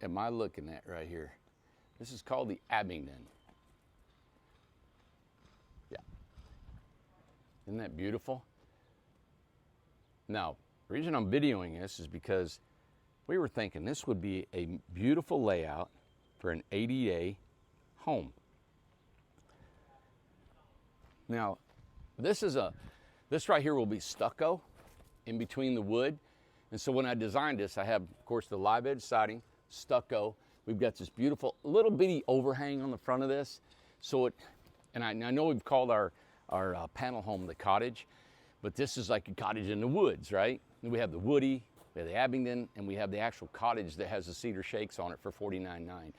am I looking at right here? This is called the Abingdon. Yeah. Isn't that beautiful? Now, the reason I'm videoing this is because we were thinking this would be a beautiful layout for an ADA home. Now, this right here will be stucco in between the wood. And so when I designed this, I have, of course, the live edge siding, stucco. We've got this beautiful little bitty overhang on the front of this. So I know we've called our panel home the cottage, but this is like a cottage in the woods, right? And we have the Woody, we have the Abingdon, and we have the actual cottage that has the cedar shakes on it for $49,900.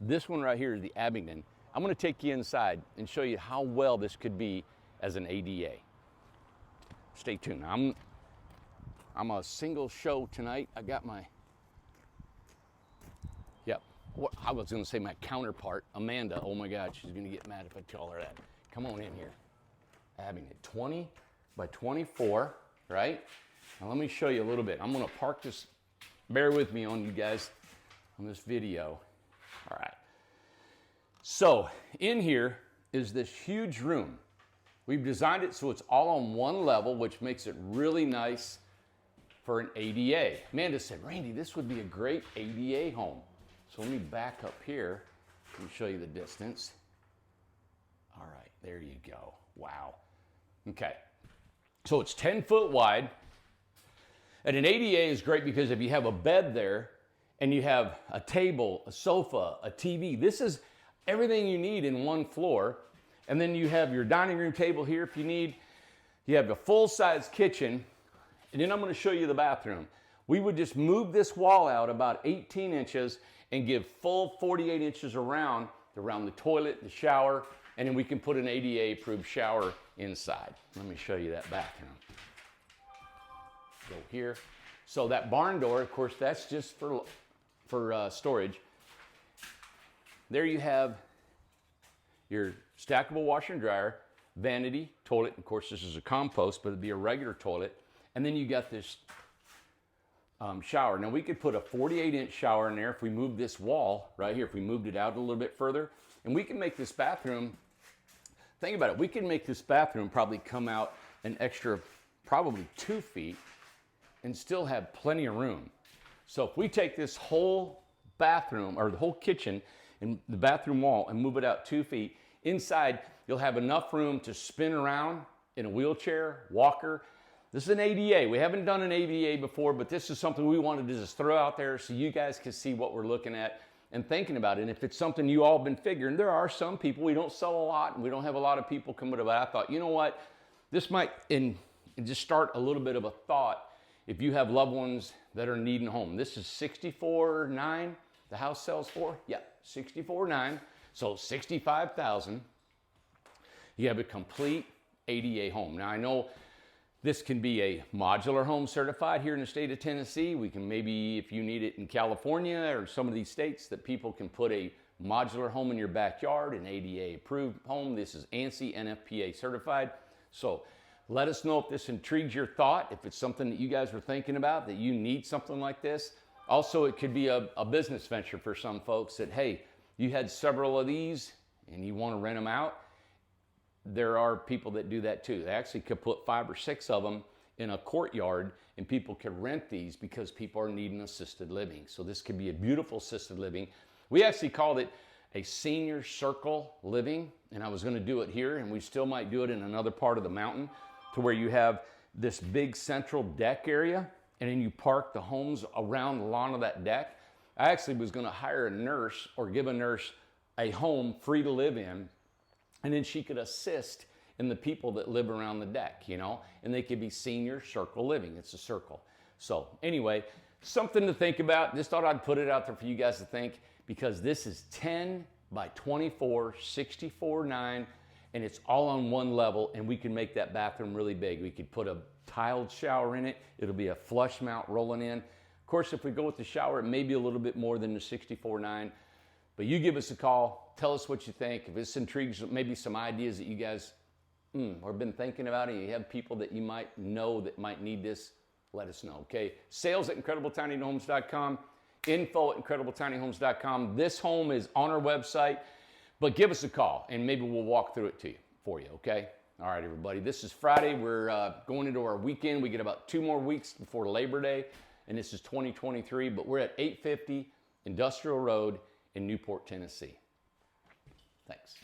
This one right here is the Abingdon. I'm gonna take you inside and show you how well this could be as an ADA. Stay tuned. I'm a single show tonight. I got my, I was gonna say my counterpart, Amanda. Oh my God, she's gonna get mad if I tell her that. Come on in here. Abingdon, 20 by 24, right? Now let me show you a little bit. I'm gonna park this, bear with me on you guys on this video. All right. So in here is this huge room. We've designed it so it's all on one level, which makes it really nice for an ADA. Amanda said, Randy, this would be a great ADA home. So let me back up here and show you the distance. All right, there you go. Wow. Okay. So it's 10 foot wide. And an ADA is great because if you have a bed there and you have a table, a sofa, a TV, this is everything you need in one floor. And then you have your dining room table here if you need. You have a full-size kitchen. And then I'm going to show you the bathroom. We would just move this wall out about 18 inches and give full 48 inches around the toilet, the shower, and then we can put an ADA-approved shower inside. Let me show you that bathroom. Go here. So that barn door, of course, that's just for storage. There you have your stackable washer and dryer, vanity, toilet. Of course, this is a compost, but it'd be a regular toilet. And then you got this shower. Now we could put a 48-inch shower in there if we moved this wall right here, if we moved it out a little bit further. And we can make this bathroom, think about it, we can make this bathroom probably come out an extra probably 2 feet and still have plenty of room. So if we take this whole bathroom or the whole kitchen and the bathroom wall and move it out 2 feet, inside you'll have enough room to spin around in a wheelchair, walker. This is an ADA. We haven't done an ADA before, but this is something we wanted to just throw out there so you guys can see what we're looking at and thinking about it. And if it's something you all been figuring, there are some people, we don't sell a lot and we don't have a lot of people coming to, but I thought, you know what, this might just start a little bit of a thought if you have loved ones that are needing a home. This is $64,900 the house sells for. Yeah, $64,900, so $65,000. You have a complete ADA home. Now I know this can be a modular home certified here in the state of Tennessee. We can maybe, if you need it in California or some of these states, that people can put a modular home in your backyard, an ADA approved home. This is ANSI NFPA certified. So let us know if this intrigues your thought, if it's something that you guys were thinking about, that you need something like this. Also, it could be a business venture for some folks that, hey, you had several of these and you want to rent them out. There are people that do that too. They actually could put 5 or 6 of them in a courtyard and people could rent these because people are needing assisted living. So this could be a beautiful assisted living. We actually called it a senior circle living, and I was going to do it here, and we still might do it in another part of the mountain, to where you have this big central deck area and then you park the homes around the lawn of that deck. I actually was going to hire a nurse or give a nurse a home free to live in, and then she could assist in the people that live around the deck, you know, and they could be senior circle living. It's a circle. So anyway, something to think about. Just thought I'd put it out there for you guys to think, because this is 10 by 24, $64,900, and it's all on one level, and we can make that bathroom really big. We could put a tiled shower in it. It'll be a flush mount rolling in. Of course, if we go with the shower, it may be a little bit more than the $64,900. But you give us a call, tell us what you think. If this intrigues maybe some ideas that you guys or been thinking about, and you have people that you might know that might need this, let us know, okay? Sales@IncredibleTinyHomes.com. info@incredibletinyhomes.com. This home is on our website, but give us a call and maybe we'll walk through it for you, okay? All right, everybody, this is Friday. We're going into our weekend. We get about 2 more weeks before Labor Day, and this is 2023, but we're at 850 Industrial Road in Newport, Tennessee. Thanks.